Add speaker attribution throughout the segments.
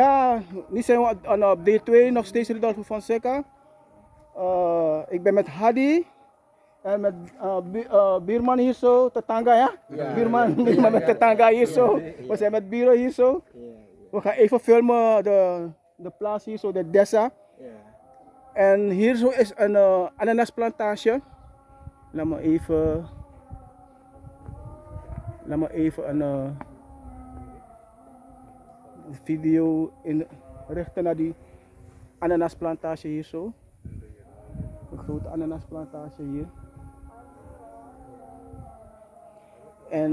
Speaker 1: Ja, nu zijn we op day 2, nog steeds Rodolfo Fonseca. Ik ben met Hadi en met buurman hier zo, Tatanga ja? Buurman met Tatanga hier zo. We zijn met buren hier zo. We gaan even filmen de plaats hier zo, de Dessa. En hier zo is een ananasplantage. Laat me even een video richten naar die ananasplantage hier zo. Een grote ananasplantage hier. En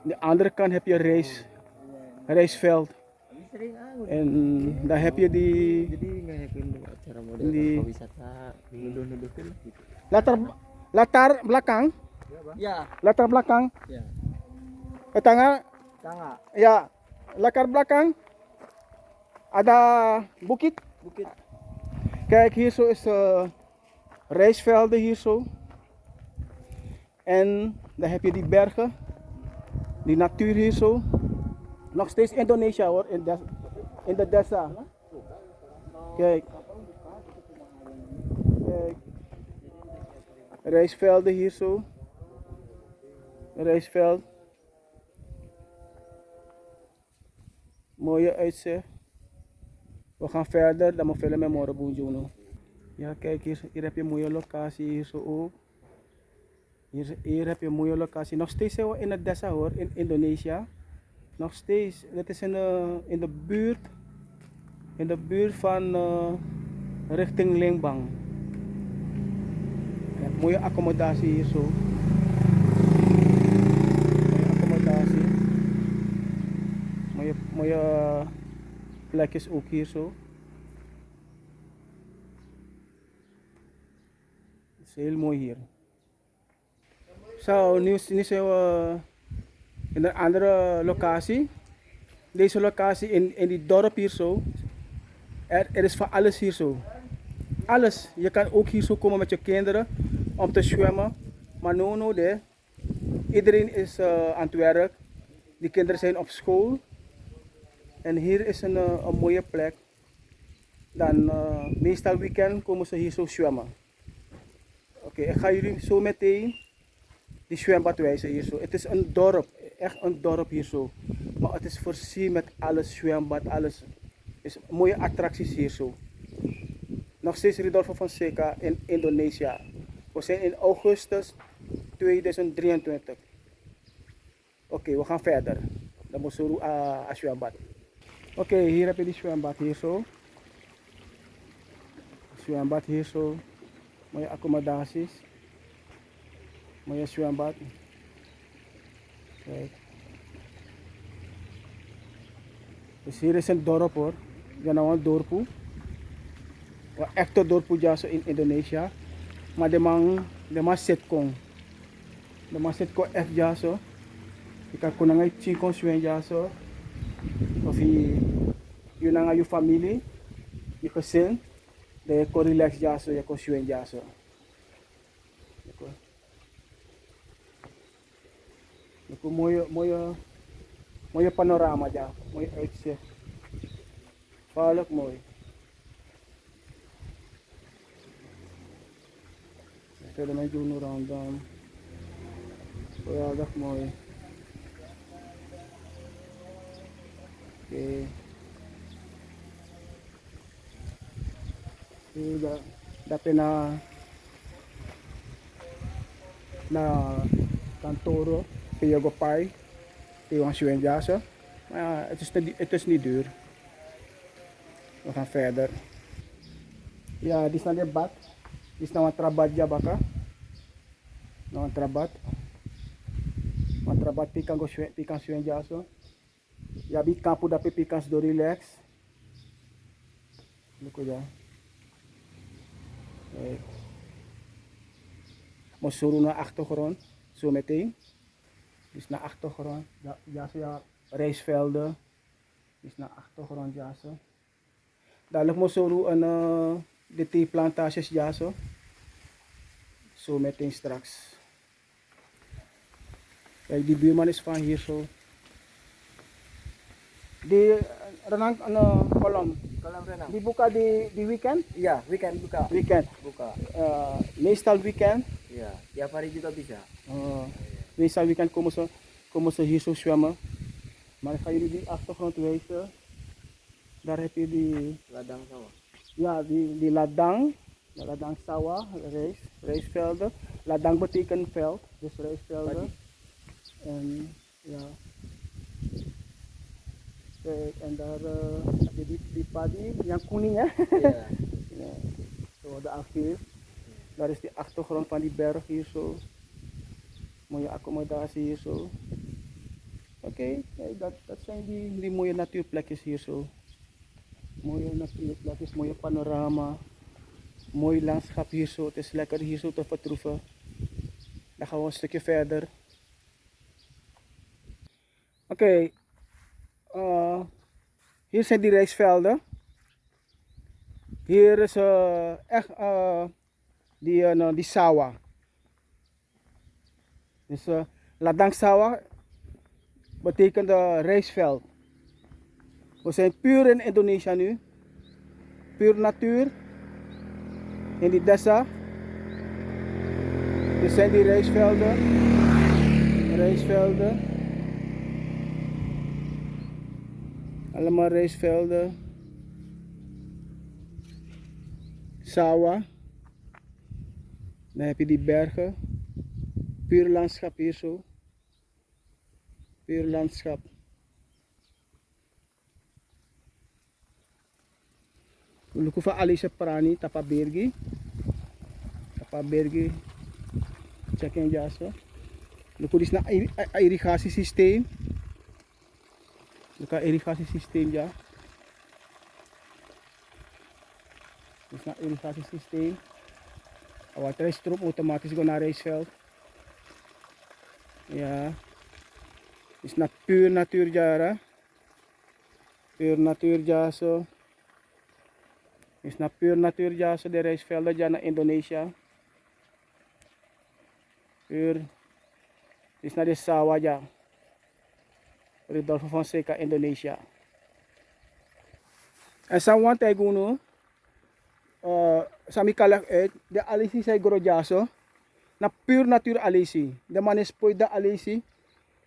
Speaker 1: aan de andere kant heb je rijstveld. En daar heb je die
Speaker 2: Cara model wisata nuduh-nuduhkeun gitu.
Speaker 1: latar belakang.
Speaker 2: Ya,
Speaker 1: Latar belakang.
Speaker 2: ya.
Speaker 1: Tengah.
Speaker 2: Tangga,
Speaker 1: Ya, latar belakang ada bukit.
Speaker 2: bukit.
Speaker 1: Kijk, hier zo is rijstvelden hier zo. En dan heb je die bergen, die natuur hier zo. Nog steeds Indonesia hoor, in de Dessa. Kijk. Kijk. Rijstvelden hier zo. Rijstveld. Mooie uitzicht. We gaan verder, dan moet filmen morgen Boenjono. Ja, kijk, hier heb je een mooie locatie, hier zo ook. Hier heb je een mooie locatie. Nog steeds zijn we in het Dessa hoor, in Indonesië. Nog steeds, dat is in de buurt van richting Lembang. Ja, mooie accommodatie hier zo. Mooie accommodatie. Mooie plekjes ook hier zo. Het is heel mooi hier. Zo, nu zijn we in een andere locatie. Deze locatie in die dorp hier zo. Er is van alles hier zo. Alles. Je kan ook hier zo komen met je kinderen om te zwemmen. Maar no, iedereen is aan het werk. Die kinderen zijn op school. En hier is een mooie plek. Dan meestal weekend komen ze hier zo zwemmen. Oké, ik ga jullie zo meteen die zwembad wijzen hier zo. Het is een dorp, echt een dorp hier zo. Maar het is voorzien met alles, zwembad, alles. Dus mooie attracties hier zo. Nog steeds Rodolfo Fonseca in Indonesië. We zijn in augustus 2023. Oké, we gaan verder. Dan moeten we naar zwembad. Oké, hier heb je die zwembad hier zo. Zwembad hier zo. Mooie accommodaties. Mooie zwembad. Kijk. Dus hier is een dorp hoor. Yan nou een dorpo. Een echte dorpo jaso in Indonesië. Maar de man sitcom. De man sitcom F jaso. Je kan kunnen ngay chinkong swen jaso. Of je na je familie. Je gezin. Dan je kan relax jaso. Je kan swen jaso. Mooie panorama dyan. Mooie uitzicht. Valak mooi. Verder met Juno Randam. Valak mooi. Oké. Dapit na kantoro. Piago Pai. Yung Suen Jasa. Maar het is niet duur. We gaan verder. Ja, dit is naar de bad. Dit is nou een trabat ja baka. Nou een trabat. Een trabat pikan Suen Jasa. Ja, bi kampu dape pikans do relax. Look at that. Masuro na achtergrond. Zo meteen. Dus naar achtergrond. Ja, rijstvelden. Dus naar achtergrond ja zo. Dadelijk moet zo de theeplantages ja zo. Zo meteen straks. Kijk, die buurman is van hier zo. Di renang kolam.
Speaker 2: Kolam renang.
Speaker 1: Dibuka di weekend?
Speaker 2: Iya, weekend buka.
Speaker 1: Weekend.
Speaker 2: Buka.
Speaker 1: Meestal weekend.
Speaker 2: Iya, tiap hari juga bisa.
Speaker 1: Meestal weekend komen ze hier zo zwemmen. Maar ik ga jullie die achtergrond wijzen. Daar heb je die,
Speaker 2: Ladang sawah.
Speaker 1: ja, die ladang. De ladang sawah, rijstvelden. Ladang betekent veld, dus rijstvelden. En ja. Kijk, en daar heb je die padi, yang kuning hè?
Speaker 2: Iya.
Speaker 1: Ja, zo de afkeer. Daar is die achtergrond van die berg hier zo. Mooie accommodatie hier zo. Oké, kijk, dat zijn die mooie natuurplekjes hier zo. Mooie natuurplekjes, mooie panorama. Mooi landschap hier zo. Het is lekker hier zo te vertoeven. Dan gaan we een stukje verder. Oké, hier zijn die rijstvelden. Hier is echt die sawah. Dus ladang sawah betekent rijstveld. We zijn puur in Indonesië nu. Puur natuur. In die desa. Dit zijn die rijstvelden. Allemaal rijstvelden. Sawah. Dan heb je die bergen. Puur landschap hier zo. Puur landschap. Luku fa alisa prani tapa bergi. Check in jaso. Luku dis na irrigatiesysteem. Luka irrigatiesysteem ja. Dis na irrigatiesysteem. Awat er stroom automatisch go naar rijstveld. Ja. Is na puur natuur jara. Puur natuur jaso. Is na puur natuur jaso de rijstvelden ja naar Indonesië. Puur. Is na de sawah ja. Rodolfo Fonseca Indonesia. En sawan tayo guno. Sa mi kalak de alisi say goro jaso. Na puur natuur alisi. De manis poy da alisi.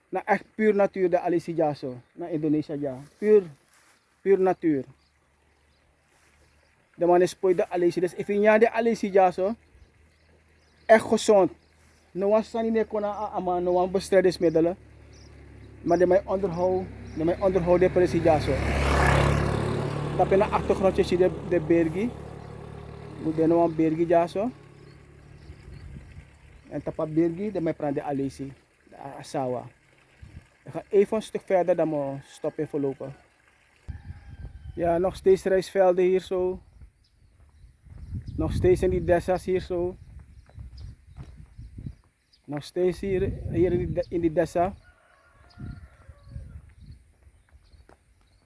Speaker 1: Na echt puur natuur de alisi jaso. Na Indonesia ja. Puur natuur. De manis poy da alisi. Dus if je de alisi jaso. Echt gezond. No was sani ne kona ama no wan bestrijdingsmiddelen. Maar de mijn onderhoud de precies jaso. Dat in de achtergrondje zie je de bergi. Moet de no wan bergi jaso. En tapa bergi de mijn prande alisi. De asawa. Ik ga even een stuk verder dan we stoppen voorlopen. Ja, nog steeds rijstvelden hier zo. Nog steeds in die desas hier zo. Nog steeds hier in die desa.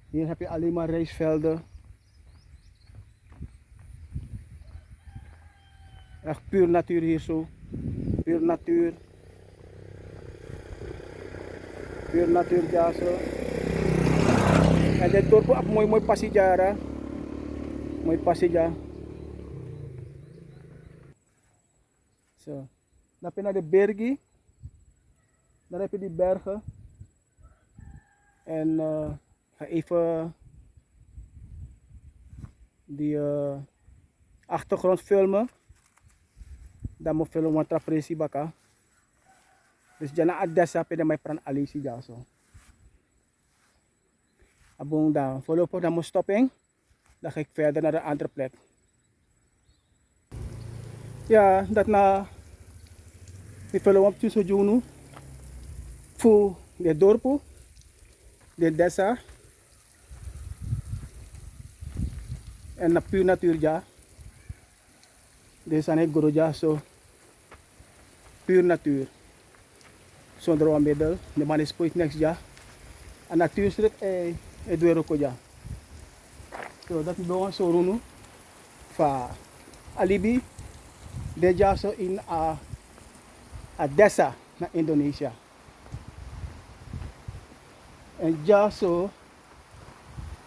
Speaker 1: Hier heb je alleen maar rijstvelden. Echt puur natuur hier zo. Puur natuur. Puur natuur ja zo. En dit dorp op mooi passagiara. Mooi passagiara. Zo. Dan heb je naar de bergi. Dan heb je die bergen. En ga even die achtergrond filmen. Dan moet filmen wat trapresi baka. Dus jana adesa pwede may pran alisi jaso. Abong dan voorlopig dan moet stopping. Dan ga ik verder naar de andere plek. Ja, dat na ik follow up tussen Junu. Voor de dorpo. De desa. En na puur natuur ja. Deze zijn goro ja so. Puur natuur. Zonder wat middel. De man is poit niks ja. En natuurstrik duero ko ja. So dat is doon so runu. Fa alibi. De ja so in a desa na Indonesia. En ja so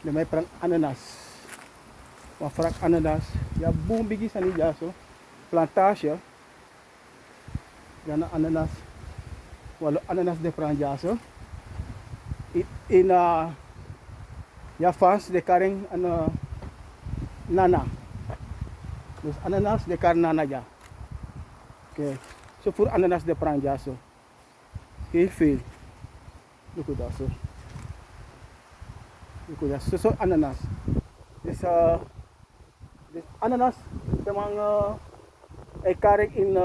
Speaker 1: Dan may perang ananas. Mafrak ananas. Ya boom bigi sa ni jaso. Plantage. Yan ang ananas. Walo ananas de perang jaso. In ya fans de karing nana. Dus ananas de kar nana ja. Okay. So voor ananas de perang jaso. Heel veel. Look at that. Look at that. So ananas. This ananas memang karing in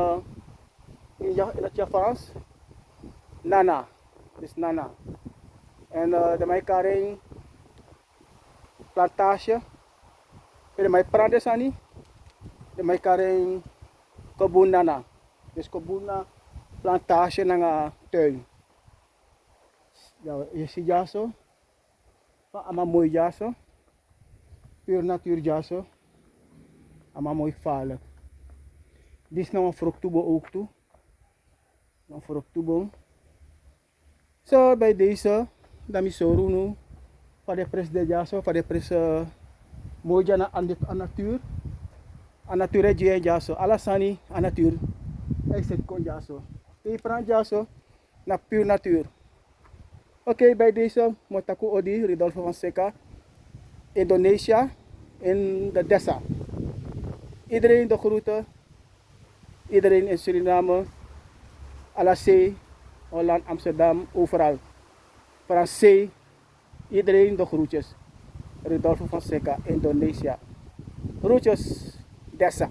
Speaker 1: France nana. This nana. En de may karing plantage. De may prade sani. De may karing kebun nana. Dus kebun na plantage ng tuin. Si jaso. Amamoy jaso. Pure natuur jaso. Amamoy falen. Dit is nou een vruchttubo ook toe. Een vruchttubo. Zo bij deze. Dami soru nu. Van de pres de jaso. Van de pres mooi jana aan de natuur. Aan natuur je jaso. Alasani aan natuur. Hij zit kon jaso. Die pran jaso. Na pure natuur. Oké, bij deze Motaku Odi, Ridolfo Fonseca, Indonesië, in de Dessa. Iedereen de groeten, iedereen in Suriname, à la zee, Holland, Amsterdam, overal. Van zee, iedereen de groetjes. Ridolfo Fonseca, Indonesië. Groetjes, Dessa.